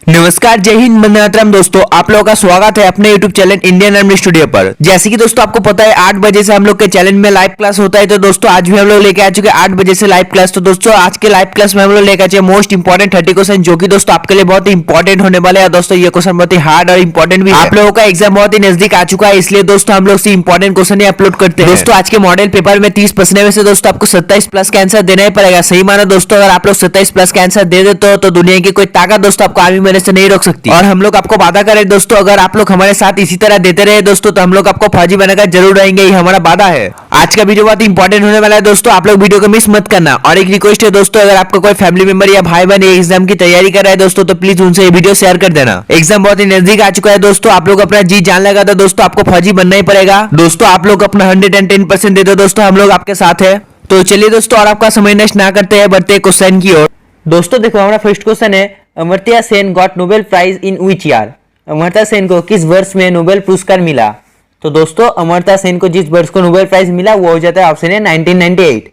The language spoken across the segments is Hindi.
नमस्कार, जय हिंद, वंदे मातरम। दोस्तों आप लोगों का स्वागत है अपने YouTube channel Indian army studio पर। जैसे कि दोस्तों आपको पता है 8 बजे से हम लोग के चैनल में लाइव क्लास होता है। तो दोस्तों आज भी हम लोग लेके आ चुके हैं 8 बजे से लाइव क्लास। तो दोस्तों आज के लाइव क्लास में हम लोग लेके आ चुके मोस्ट इंपॉर्टेंट 30 क्वेश्चन, जो कि दोस्तों आपके लिए बहुत ही इंपॉर्टेंट होने वाले हैं। दोस्तों ये क्वेश्चन बहुत ही हार्ड और इंपॉर्टेंट भी है। आप लोगों का एग्जाम बहुत ही नजदीक आ चुका है, इसलिए दोस्तों हम लोग से इंपॉर्टेंट क्वेश्चन ही अपलोड करते हैं। दोस्तों आज के मॉडल पेपर में 30 प्रश्न में से दोस्तों आपको 27 प्लस का आंसर देना ही पड़ेगा। सही मानो दोस्तों, अगर आप लोग 27 प्लस का आंसर दे देते हो तो दुनिया की कोई ताकत दोस्तों आपको आर्मी में से नहीं रोक सकती। और हम लोग आपको वादा करें दोस्तों, अगर आप लोग हमारे साथ इसी तरह देते रहे दोस्तों, तो हम लोग आपको फौजी बनाकर जरूर रहेंगे, ये हमारा वादा है। आज का वीडियो बहुत इंपॉर्टेंट होने वाला है दोस्तों, आप लोग वीडियो को मिस मत करना। और एक रिक्वेस्ट है दोस्तों, अगर आपका कोई फैमिली मेंबर या भाई बहन एग्जाम की तैयारी कर रहा है दोस्तों, तो प्लीज उनसे ये वीडियो शेयर कर देना। एग्जाम बहुत ही नजदीक आ चुका है दोस्तों, आप लोग अपना जी जान लगा, तो दोस्तों आपको फौजी बनना ही पड़ेगा। दोस्तों आप लोग अपना 110% दे दो दोस्तों, हम लोग आपके साथ है। तो चलिए दोस्तों, और आपका समय नष्ट ना करते हैं, बढ़ते क्वेश्चन की ओर। दोस्तों देखो, हमारा फर्स्ट क्वेश्चन है, Amartya Sen got Nobel prize in which year? Amartya Sen को किस वर्ष में नोबेल पुरस्कार मिला? तो दोस्तों अमर्त्य सेन को जिस वर्ष को नोबेल प्राइज मिला वो हो जाता है ऑप्शन है 1998।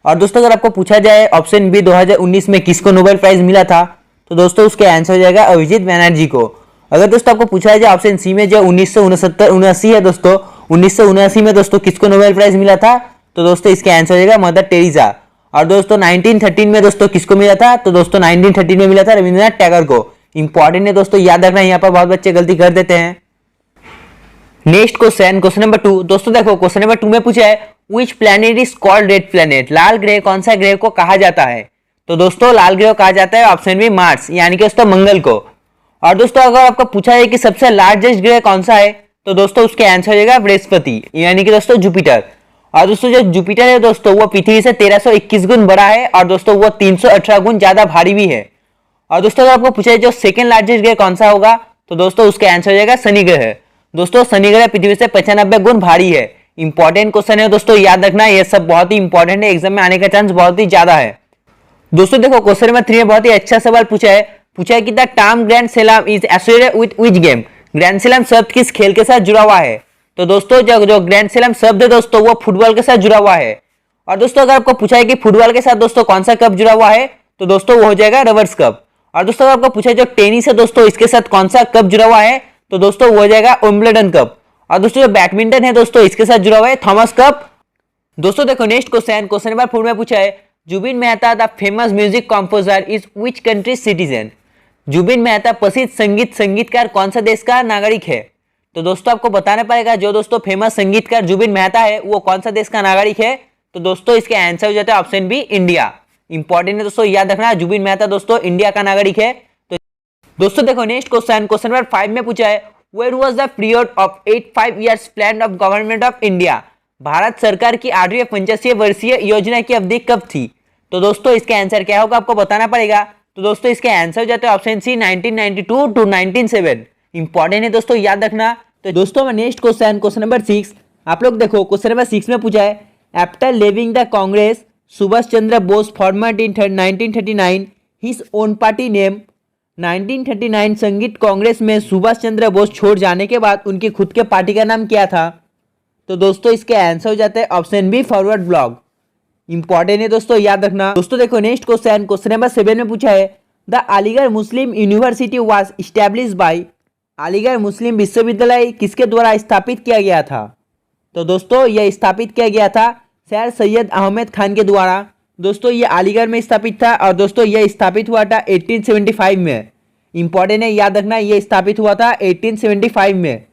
और दोस्तों अगर आपको पूछा जाए ऑप्शन बी 2019 में किसको नोबेल प्राइज मिला था, तो दोस्तों उसके आंसर हो जाएगा अभिजीत बैनर्जी को। अगर दोस्तों आपको पूछा जाए ऑप्शन सी में जो 1969 है दोस्तों, 1979 में दोस्तों किसको नोबेल प्राइज मिला था, तो दोस्तों इसके आंसर हो जाएगा मदर टेरेसा। और दोस्तों 1913 में दोस्तों किसको मिला था, तो दोस्तों 1913 में मिला था रविंद्रनाथ टैगोर को। इंपॉर्टेंट है दोस्तों, याद रखना, यहाँ पर बहुत बच्चे गलती कर देते हैं। Next question, question number 2। दोस्तों देखो क्वेश्चन नंबर 2 में पूछा है, which planet is called red planet? लाल ग्रह कौन सा ग्रह को कहा जाता है? तो दोस्तों लाल ग्रह को कहा जाता है ऑप्शन बी मार्स, यानी कि दोस्तों मंगल को। और दोस्तों अगर आपको पूछा है कि सबसे लार्जेस्ट ग्रह कौन सा है, तो दोस्तों उसके आंसर हो जाएगा बृहस्पति, यानी कि दोस्तों जुपिटर। और दोस्तों जो जुपिटर है दोस्तों वो पृथ्वी से 1321 गुण बड़ा है, और दोस्तों वो 318 गुण ज्यादा भारी भी है। और दोस्तों अगर आपको पूछा है जो सेकंड लार्जेस्ट ग्रह कौन सा होगा, तो दोस्तों उसका आंसर हो जाएगा शनि ग्रह। दोस्तों शनि ग्रह पृथ्वी से 95 गुण भारी है। इंपॉर्टेंट क्वेश्चन है दोस्तों, याद रखना, ये सब बहुत ही इंपॉर्टेंट है, एग्जाम में आने का चांस बहुत ही ज्यादा है। दोस्तों देखो क्वेश्चन नंबर 3 में बहुत ही अच्छा सवाल पूछा है कि the term grand slam is associated with which game? Grand slam शब्द किस खेल के साथ जुड़ा हुआ है? तो दोस्तों जो ग्रैंड स्लैम शब्द है दोस्तों वो फुटबॉल के साथ जुड़ा हुआ है। और दोस्तों अगर आपको पूछा है कि फुटबॉल के साथ दोस्तों कौन सा कप जुड़ा हुआ है, तो दोस्तों वो हो जाएगा रबर्स कप। और दोस्तों अगर आपको पूछा है जो टेनिस है दोस्तों इसके साथ कौन सा कप जुड़ा हुआ है, तो दोस्तों वो हो जाएगा विंबलडन कप। और दोस्तों जो बैडमिंटन है दोस्तों इसके साथ जुड़ा हुआ है थॉमस कप। दोस्तों देखो नेक्स्ट क्वेश्चन, क्वेश्चन नंबर 4 में पूछा है, Zubin Mehta the famous music composer is which country citizen? Zubin Mehta प्रसिद्ध संगीतकार कौन सा देश का नागरिक है? तो दोस्तों आपको बताना पड़ेगा जो दोस्तों फेमस संगीतकार जुबिन मेहता है वो कौन सा देश का नागरिक है, तो दोस्तों इसके आंसर हो जाता है ऑप्शन बी इंडिया। इंपॉर्टेंट है दोस्तों, याद रखना, जुबिन मेहता दोस्तों इंडिया का नागरिक है। तो दोस्तों देखो नेक्स्ट क्वेश्चन, क्वेश्चन नंबर 5 में पूछा है, where was the period of 85 years plan of government of India? भारत सरकार की 8वीं पंचाशीय वर्षीय योजना की अवधि कब थी? तो दोस्तों इसके आंसर क्या होगा आपको बताना पड़ेगा। तो दोस्तों इसके आंसर हो जाते हैं ऑप्शन सी 1992 टू 1907। इंपॉर्टेंट है दोस्तों, याद रखना। तो दोस्तों नेक्स्ट क्वेश्चन, क्वेश्चन नंबर 6, आप लोग देखो क्वेश्चन नंबर 6 में पूछा है, after living the Congress Subhash Chandra Bose formed in 1939 his own party name? 1939 संगीत कांग्रेस में सुभाष चंद्र बोस छोड़ जाने के बाद उनकी खुद के पार्टी का नाम क्या था? तो दोस्तों इसके आंसर हो जाते हैं option B forward block. Important है दोस्तों, याद रखना। दोस्तों देखो नेक्स्ट क्वेश्चन, क्वेश्चन नंबर 7 में पूछा है, the Aligarh Muslim University was established by? Aligarh Muslim विश्वविद्यालय किसके द्वारा स्थापित किया गया था? तो दोस्तों यह स्थापित किया गया था सर सैयद अहमद खान के द्वारा। दोस्तों ये अलीगढ़ में स्थापित था, और दोस्तों यह स्थापित हुआ था 1875 में। इंपॉर्टेंट है, याद रखना, यह स्थापित हुआ था 1875 में।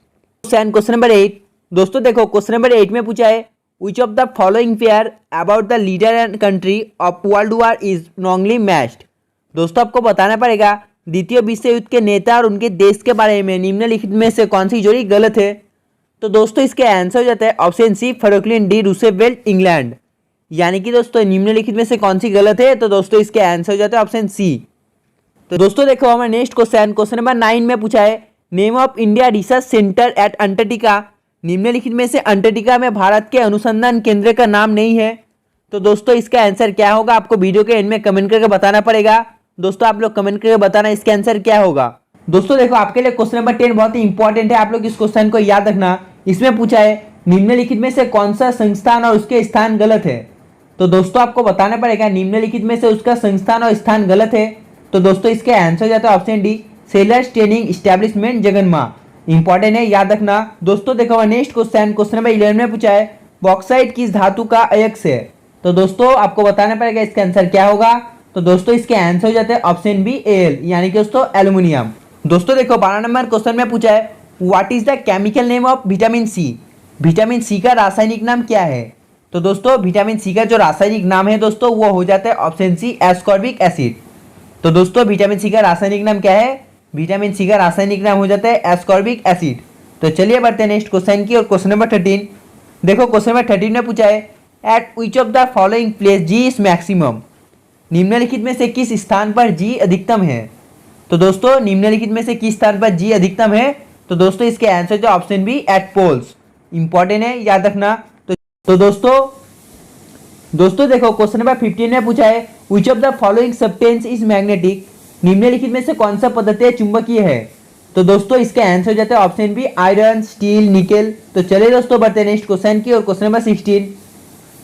क्वेश्चन नंबर 8, दोस्तों देखो क्वेश्चन नंबर 8 में पूछा है, which of the following pair about the leader and country of world war is wrongly matched? दोस्तों आपको बताना पड़ेगा द्वितीय विश्व युद्ध के नेता और उनके देश के बारे में निम्नलिखित में से कौन सी जोड़ी गलत है? तो दोस्तों इसके आंसर हो जाता है option C Franklin D Roosevelt England, यानी कि दोस्तों निम्नलिखित में से कौन सी गलत है, तो दोस्तों इसके आंसर हो जाता है ऑप्शन सी। तो दोस्तों देखो हमारा नेक्स्ट क्वेश्चन, क्वेश्चन नंबर 9 में पूछा है, name of India research centre at Antarctica? निम्नलिखित में से अंटार्कटिका में भारत के अनुसंधान केंद्र का नाम नहीं है। तो दोस्तों इसका आंसर क्या होगा आपको वीडियो के एंड में कमेंट करके बताना पड़ेगा। दोस्तों आप लोग कमेंट करके बताना इसका आंसर क्या होगा। दोस्तों देखो आपके लिए क्वेश्चन नंबर 10 बहुत ही इंपॉर्टेंट है, आप लोग इस क्वेश्चन को याद रखना। इसमें पूछा है निम्नलिखित में से कौन सा संस्थान और उसके स्थान गलत है? तो दोस्तों आपको बताना पड़ेगा निम्नलिखित में से उसका संस्थान और स्थान गलत है। तो दोस्तों इसके आंसर हो जाता है option D sailors training establishment जगन्मा। इंपॉर्टेंट है, याद रखना। दोस्तों देखो नेक्स्ट क्वेश्चन, क्वेश्चन नंबर 11 में पूछा है बॉक्साइट किस धातु का अयस्क है। तो दोस्तों आपको बताना पड़ेगा इसका आंसर क्या होगा। तो दोस्तों इसके आंसर हो जाते हैं ऑप्शन बी एल, यानी कि दोस्तों एल्यूमिनियम। दोस्तों देखो 12 नंबर क्वेश्चन में पूछा है what is the chemical name of vitamin C. Vitamin C का रासायनिक नाम क्या है। तो दोस्तों विटामिन सी का जो रासायनिक नाम है दोस्तों वो हो जाता है ऑप्शन सी एस्कॉर्बिक एसिड। तो दोस्तों विटामिन सी का रासायनिक नाम क्या है। विटामिन सी का रासायनिक नाम हो जाता है एस्कॉर्बिक एसिड। तो चलिए बढ़ते हैं नेक्स्ट क्वेश्चन की और क्वेश्चन नंबर 13। देखो क्वेश्चन नंबर 13 में पूछा है at which of the following place G is maximum. निम्नलिखित में से किस स्थान पर जी अधिकतम है। तो दोस्तों निम्नलिखित में से किस स्थान पर जी अधिकतम है। तो दोस्तों इसके आंसर जो option B at poles. Important है, याद रखना। तो दोस्तों देखो क्वेश्चन नंबर 15 में पूछा है which of the following substance is magnetic. निम्नलिखित में से कौन सा पदार्थ चुंबकीय है। तो दोस्तों इसका आंसर हो जाता है option B iron, steel, nickel. तो चलिए दोस्तों बढ़ते हैं नेक्स्ट क्वेश्चन की और क्वेश्चन नंबर 16।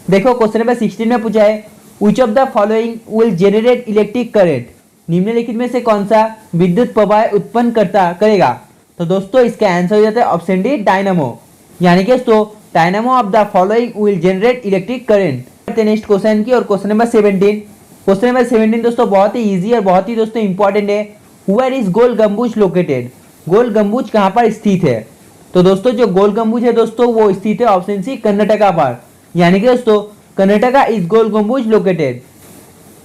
देखो क्वेश्चन नंबर 16 में पूछा है which of the following will generate electric current. निम्नलिखित में से कौन सा विद्युत प्रवाह उत्पन्न करेगा। तो दोस्तों इसका आंसर हो जाता है ऑप्शन डी डायनामो, यानी कि दोस्तों dynamo of the following will generate electric current. Next question की और क्वेश्चन नंबर 17। क्वेश्चन नंबर 17 दोस्तों बहुत ही इजी और बहुत ही दोस्तों इंपॉर्टेंट है। Where is Gol Gumbaz located. Gol Gumbaz कहाँ पर स्थित है। तो दोस्तों जो गोल गम्बुज है दोस्तों वो स्थित है ऑप्शन सी कर्नाटका पर, यानी कि दोस्तों कर्नाटका इज गोल गम्बुज लोकेटेड।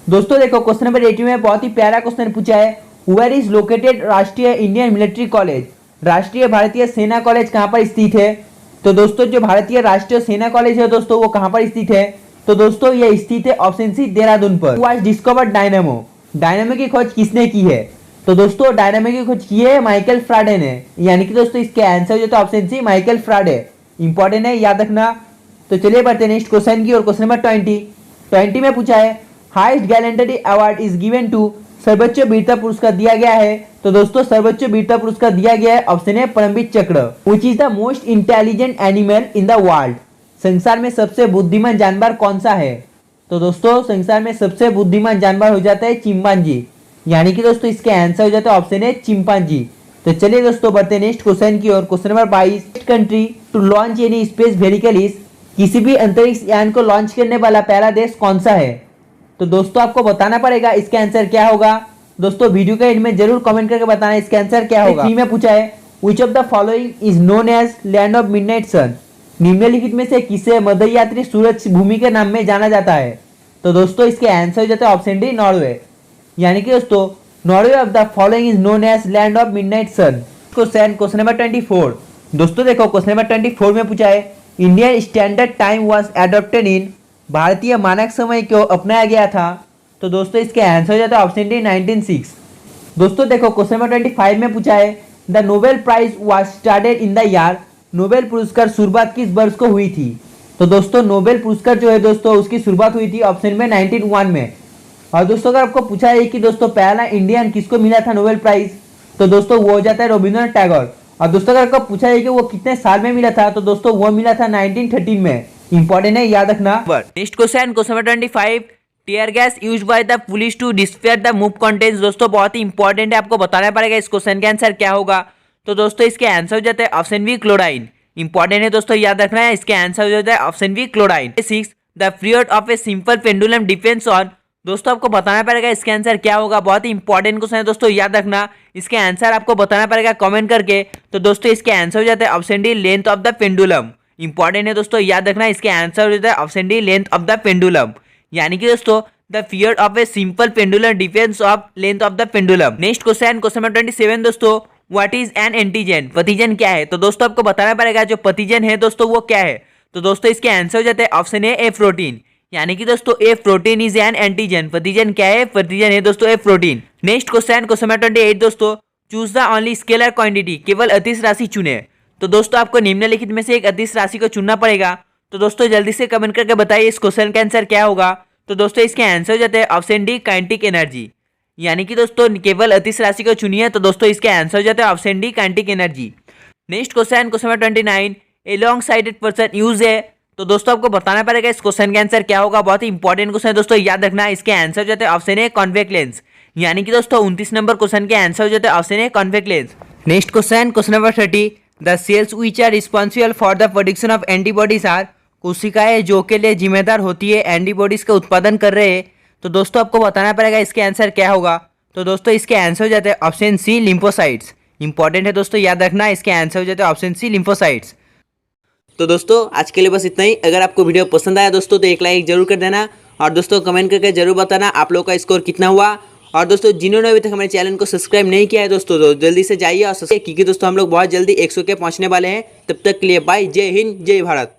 दोस्तों देखो क्वेश्चन नंबर 18 में बहुत ही प्यारा क्वेश्चन पूछा है वेयर इज लोकेटेड राष्ट्रीय इंडियन मिलिट्री कॉलेज। राष्ट्रीय भारतीय सेना कॉलेज कहाँ पर स्थित है। तो दोस्तों जो भारतीय राष्ट्रीय सेना कॉलेज है दोस्तों वो कहाँ पर स्थित है। तो दोस्तों ये स्थित है ऑप्शन सी देहरादून पर। Was discovered dynamo. डायनामो की खोज किसने की है। तो दोस्तों डायनामो की खोज की है माइकल फ्राडे ने, यानी कि दोस्तों इसके आंसर जो तो option C Michael Faraday. Important है, याद रखना। तो चलिए बढ़ते नेक्स्ट क्वेश्चन की और क्वेश्चन नंबर 20 में पूछा है highest gallantry award is given to. सर्वोच्च वीरता पुरस्कार दिया गया है। तो दोस्तों सर्वोच्च वीरता पुरस्कार दिया गया है ऑप्शन है परमवीर चक्र। Which is the most intelligent animal in the world. संसार में सबसे बुद्धिमान जानवर कौन सा है। तो दोस्तों संसार में सबसे बुद्धिमान जानवर हो जाता है चिंपांजी, यानी कि दोस्तों इसके आंसर हो जाता है ऑप्शन है चिंपांजी। तो चलिए दोस्तों बढ़ते नेक्स्ट क्वेश्चन की और question number 22। Country to launch any space vehicle is. किसी भी अंतरिक्ष यान को लॉन्च करने वाला पहला देश कौन सा है। तो दोस्तों आपको बताना पड़ेगा इसका आंसर क्या होगा। दोस्तों वीडियो के एंड में जरूर कमेंट करके बताना इसका आंसर क्या होगा। में पूछा है which of the following is known as land of midnight sun. निम्नलिखित में से किसे मध्य यात्री सूरज भूमि के नाम में जाना जाता है। तो दोस्तों इसके आंसर हो जाता है ऑप्शन डी नॉर्वे, यानी कि दोस्तों Norway of the following is known as land of midnight sun. Question number 24। दोस्तों देखो क्वेश्चन नंबर 24 में पूछा है Indian standard time was adopted in. भारतीय मानक समय को अपनाया गया था। तो दोस्तों इसके आंसर हो जाता है ऑप्शन डी 1906। दोस्तों देखो क्वेश्चन नंबर 25 में पूछा है the Nobel prize was started in the year. Nobel पुरस्कार शुरुआत किस वर्ष को हुई थी। तो दोस्तों नोबेल पुरस्कार जो है दोस्तों उसकी शुरुआत हुई थी ऑप्शन में 1901 में। और दोस्तों अगर आपको पूछा है कि दोस्तों पहला इंडियन किसको मिला था नोबेल प्राइज, तो दोस्तों वो हो जाता है रविंद्रनाथ टैगोर। और दोस्तों अगर आपको पूछा है कि वो कितने साल में मिला था, तो दोस्तों वो मिला था 1913 में। इंपॉर्टेंट है, याद रखना। Next question number 25। Tear gas used by the police to disperse the move contents. दोस्तों बहुत ही इंपॉर्टेंट है, आपको बताना पड़ेगा इस क्वेश्चन का आंसर क्या होगा। तो दोस्तों इसके आंसर हो जाता है ऑप्शन बी क्लोराइन। इंपॉर्टेंट है दोस्तों, याद रखना है। इसके आंसर हो जाता है option B chlorine. 6 the period of a simple pendulum depends on. दोस्तों आपको बताना पड़ेगा इसके आंसर क्या होगा। बहुत ही इंपॉर्टेंट क्वेश्चन है दोस्तों, याद रखना। इसके आंसर आपको बताना पड़ेगा कमेंट करके। तो दोस्तों इसके आंसर हो जाता है option D length of the pendulum. Important है दोस्तों, याद रखना। इसके आंसर हो जाता है option D length of the pendulum, यानी कि दोस्तों the period of a simple pendulum depends of length of the pendulum. Next question number 27 दोस्तों व्हाट इज एन एंटीजन। पतिजन क्या है। तो दोस्तों आपको बताना पड़ेगा जो पतिजन है दोस्तों वो क्या है। तो दोस्तों इसके आंसर हो जाते हैं ऑप्शन ए प्रोटीन, यानी कि दोस्तों ए प्रोटीन इज एन एंटीजन। पतिजन क्या है, पतिजन है दोस्तों ए प्रोटीन। नेक्स्ट क्वेश्चन नंबर 28 दोस्तों choose the only scalar quantity. केवल अदिश राशि चुने। तो दोस्तों आपको निम्नलिखित में से एक अदिश राशि को चुनना पड़ेगा। तो दोस्तों जल्दी से कमेंट करके बताइए इस क्वेश्चन का आंसर क्या होगा। तो दोस्तों इसके आंसर हो जाते हैं ऑप्शन डी काइनेटिक एनर्जी, यानी कि दोस्तों केवल अदिश राशि को चुनिए। तो दोस्तों इसके आंसर हो जाते हैं option D kinetic energy. Next question number 29 a long sided person use है। तो दोस्तों आपको बताना पड़ेगा इस क्वेश्चन का आंसर क्या होगा। बहुत ही इंपॉर्टेंट क्वेश्चन है दोस्तों, याद रखना। इसके आंसर जो है ऑप्शन है कॉन्वेक्स लेंस, यानी कि दोस्तों 29 नंबर क्वेश्चन के आंसर हो जाते हैं option A convex lens. Next question number 30, the cells which are responsible for the production of antibodies are, कोशिकाएं जो के लिए जिम्मेदार होती है एंटीबॉडीज का उत्पादन कर रहे हैं। तो दोस्तों आपको बताना पड़ेगा इसके आंसर क्या होगा। तो दोस्तों इसके आंसर हो जाते हैं ऑप्शन सी लिम्फोसाइट्स। इंपॉर्टेंट है दोस्तों, याद रखना, इसके आंसर हो जाते हैं ऑप्शन सी लिम्फोसाइट्स। तो दोस्तों आज के लिए बस इतना ही। अगर आपको वीडियो पसंद आया दोस्तों तो एक लाइक जरूर कर देना, और दोस्तों कमेंट करके जरूर बताना आप लोग का स्कोर कितना हुआ। और दोस्तों जिन्होंने अभी तक हमारे चैनल को सब्सक्राइब नहीं किया है दोस्तों तो जल्दी से जाइए और सब्सक्राइब, क्योंकि दोस्तों हम लोग बहुत जल्दी 100 के पहुंचने वाले हैं। तब तक के लिए बाय, जय हिंद, जय भारत।